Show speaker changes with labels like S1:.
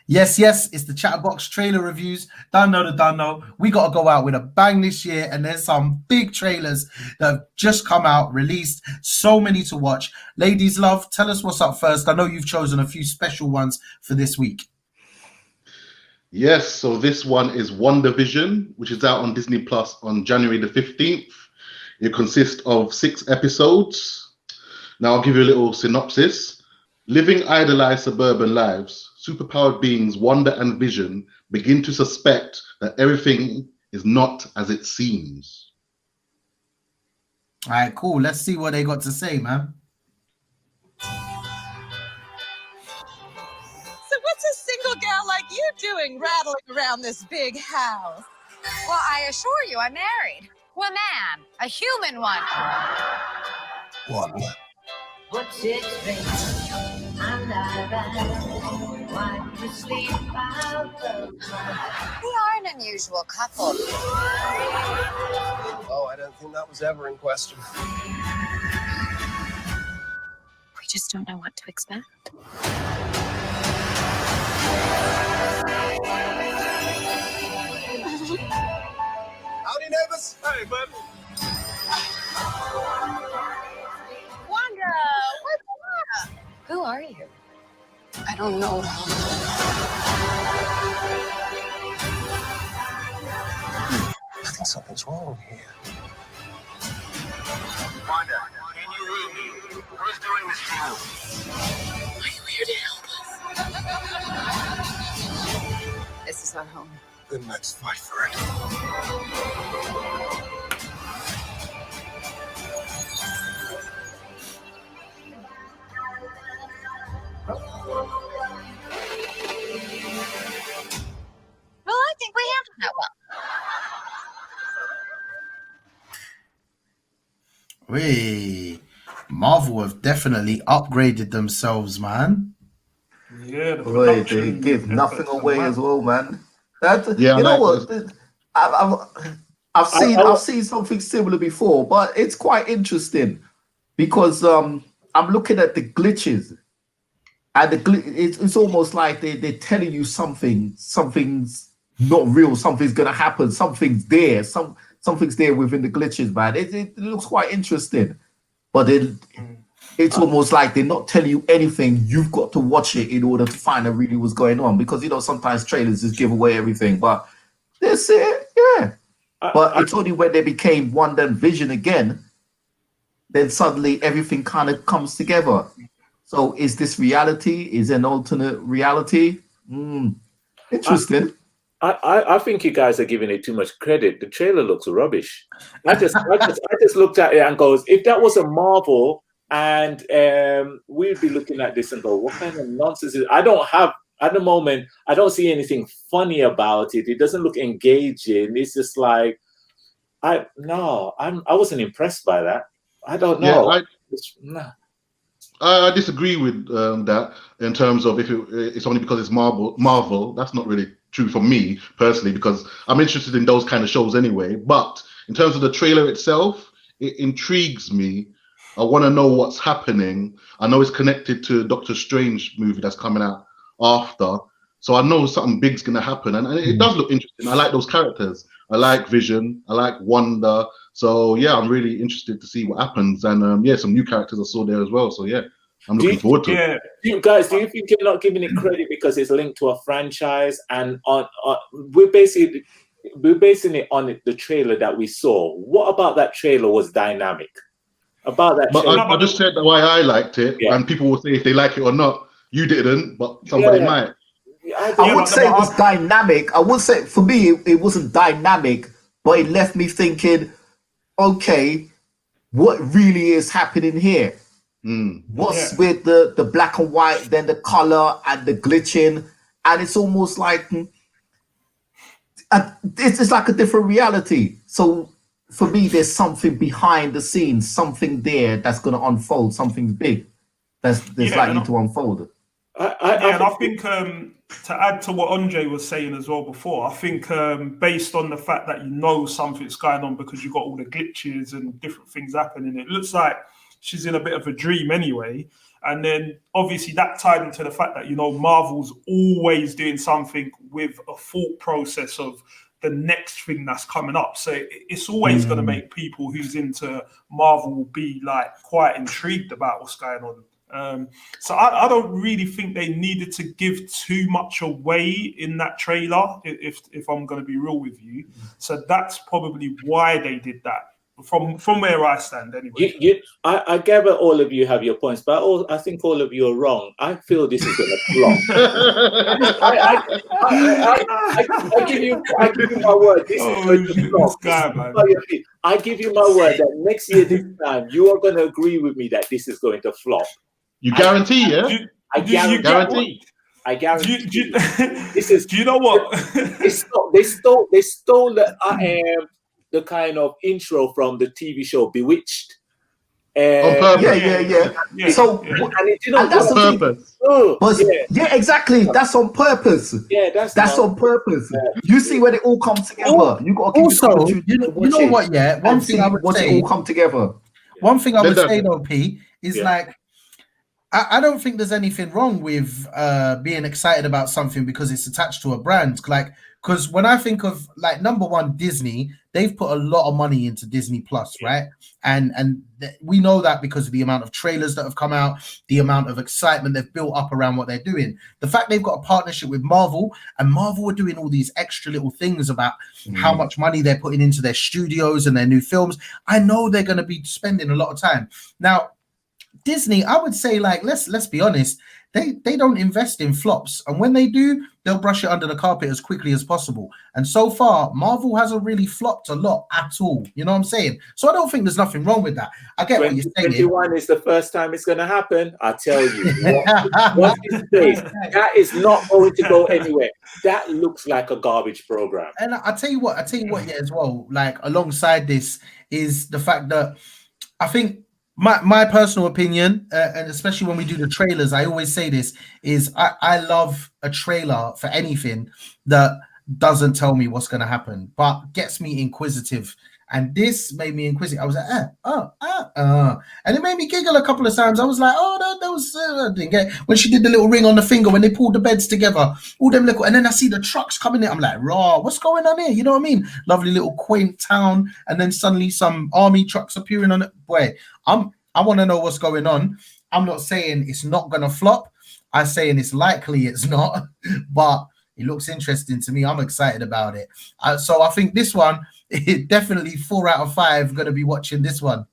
S1: Yes, yes, it's the Chatterbox trailer reviews. Don't know the don't know. We got to go out with a bang this year, and there's some big trailers that have just come out, released. So many to watch. Ladies, love, tell us what's up first. I know you've chosen a few special ones for this week.
S2: Yes, so this one is WandaVision, which is out on Disney Plus on January the 15th. It consists of 6 episodes. Now I'll give you a little synopsis. Living idolized suburban lives, superpowered beings Wanda and Vision begin to suspect that everything is not as it seems.
S1: All right, cool. Let's see what they got to say, man.
S3: So what's a single gal like you doing rattling around this big house?
S4: Well, I assure you, I'm married. To a man, a human one.
S1: Wanda.
S5: What's it, baby? I'm not right. Why you sleep out the
S4: We are an unusual couple.
S6: Oh, I don't think that was ever in question.
S4: We just don't know what to expect.
S6: Howdy, neighbors. Hey, bud.
S4: Wanda, what's up? Who are you?
S3: I don't know.
S6: I think something's wrong here.
S7: Wanda, can you read me? Who's doing this to you?
S3: Are you here to help us? This is our home.
S6: Then let's fight for it.
S4: Well, I think we handled that well.
S1: Marvel have definitely upgraded themselves, man.
S8: Yeah, the
S9: Boy, they
S8: production
S9: give nothing
S8: efforts are
S9: away
S8: mad.
S9: as well, man. That
S2: Yeah,
S9: you know
S2: like
S9: what?
S2: this.
S9: I've seen something similar before, but it's quite interesting because I'm looking at the glitches, and it's almost like they're telling you something's not real, something's gonna happen, something's there, something's there within the glitches, man. It looks quite interesting, but it's almost like they're not telling you anything. You've got to watch it in order to find out really what's going on, because sometimes trailers just give away everything, but that's it, yeah. But it's only when they became Wanda and Vision again, then suddenly everything kind of comes together. So is this reality? Is it an alternate reality? Interesting.
S10: I think you guys are giving it too much credit. The trailer looks rubbish. I just looked at it and goes, if that was a Marvel, and we'd be looking at this and go, what kind of nonsense is it? I don't have at the moment. I don't see anything funny about it. It doesn't look engaging. It's just like I wasn't impressed by that. I don't know.
S2: Yeah, I disagree with that in terms of if it's only because it's Marvel. That's not really true for me personally, because I'm interested in those kind of shows anyway. But in terms of the trailer itself, it intrigues me. I want to know what's happening. I know it's connected to Doctor Strange movie that's coming out after, so I know something big's gonna happen, and it does look interesting. I like those characters. I like Vision. I like Wanda. So yeah, I'm really interested to see what happens, and some new characters I saw there as well. So yeah, I'm looking forward to it.
S10: Do you think you're not giving it credit because it's linked to a franchise, and we're basing it on the trailer that we saw? What about that trailer was dynamic? About that,
S2: but I just said why I liked it, and people will say if they like it or not. You didn't, but somebody might.
S9: I wouldn't say it was dynamic. I would say for me it wasn't dynamic, but it left me thinking, okay, what really is happening here? What's with the black and white, then the color and the glitching, and it's almost like it's like a different reality. So for me, there's something behind the scenes, something there that's going to unfold, something big that's likely to unfold.
S8: And I think to add to what Andre was saying as well before, I think based on the fact that something's going on because you've got all the glitches and different things happening, it looks like she's in a bit of a dream anyway. And then obviously that tied into the fact that, you know, Marvel's always doing something with a thought process of the next thing that's coming up. So it's always going to make people who's into Marvel be like quite intrigued about what's going on. So I don't really think they needed to give too much away in that trailer, if I'm going to be real with you. So that's probably why they did that. From where I stand, anyway.
S10: I gather all of you have your points, but I think all of you are wrong. I feel this is going to flop. I give you my word. This is going to flop. I give you my word that next year this time you are going to agree with me that this is going to flop.
S2: You guarantee, yeah?
S10: I guarantee. I guarantee. Do
S8: you know what?
S10: They stole the kind of intro from the TV show Bewitched.
S9: Yeah. So, and that's on purpose. Exactly. That's on purpose.
S10: Yeah,
S9: that's on purpose. You see when it all comes together. You got to
S1: also, you know what? Yeah, one thing I would say,
S9: it all come together.
S1: One thing I would say though, P, is like, I don't think there's anything wrong with being excited about something because it's attached to a brand. Because when I think of like number one, Disney, they've put a lot of money into Disney Plus, right? And we know that because of the amount of trailers that have come out, the amount of excitement they've built up around what they're doing. The fact they've got a partnership with Marvel, and Marvel are doing all these extra little things about how much money they're putting into their studios and their new films. I know they're going to be spending a lot of time. Now, Disney, I would say, like, let's be honest, they don't invest in flops, and when they do, they'll brush it under the carpet as quickly as possible. And so far, Marvel hasn't really flopped a lot at all. You know what I'm saying? So I don't think there's nothing wrong with that. I get what you're saying.
S10: 2021 is the first time it's going to happen. I tell you, what is this? That is not going to go anywhere. That looks like a garbage program.
S1: And I tell you what, yeah, as well. Like alongside this is the fact that I think. My personal opinion, and especially when we do the trailers, I always say this, is I love a trailer for anything that doesn't tell me what's going to happen, but gets me inquisitive. And this made me inquisitive. I was like, and it made me giggle a couple of times. I was like, oh, that was didn't get when she did the little ring on the finger when they pulled the beds together, all them little, and then I see the trucks coming in. I'm like, raw, what's going on here? You know what I mean? Lovely little quaint town, and then suddenly some army trucks appearing on it. Boy, I want to know what's going on. I'm not saying it's not gonna flop. I'm saying it's likely it's not, but it looks interesting to me. I'm excited about it. So I think this one, definitely 4 out of 5 going to be watching this one.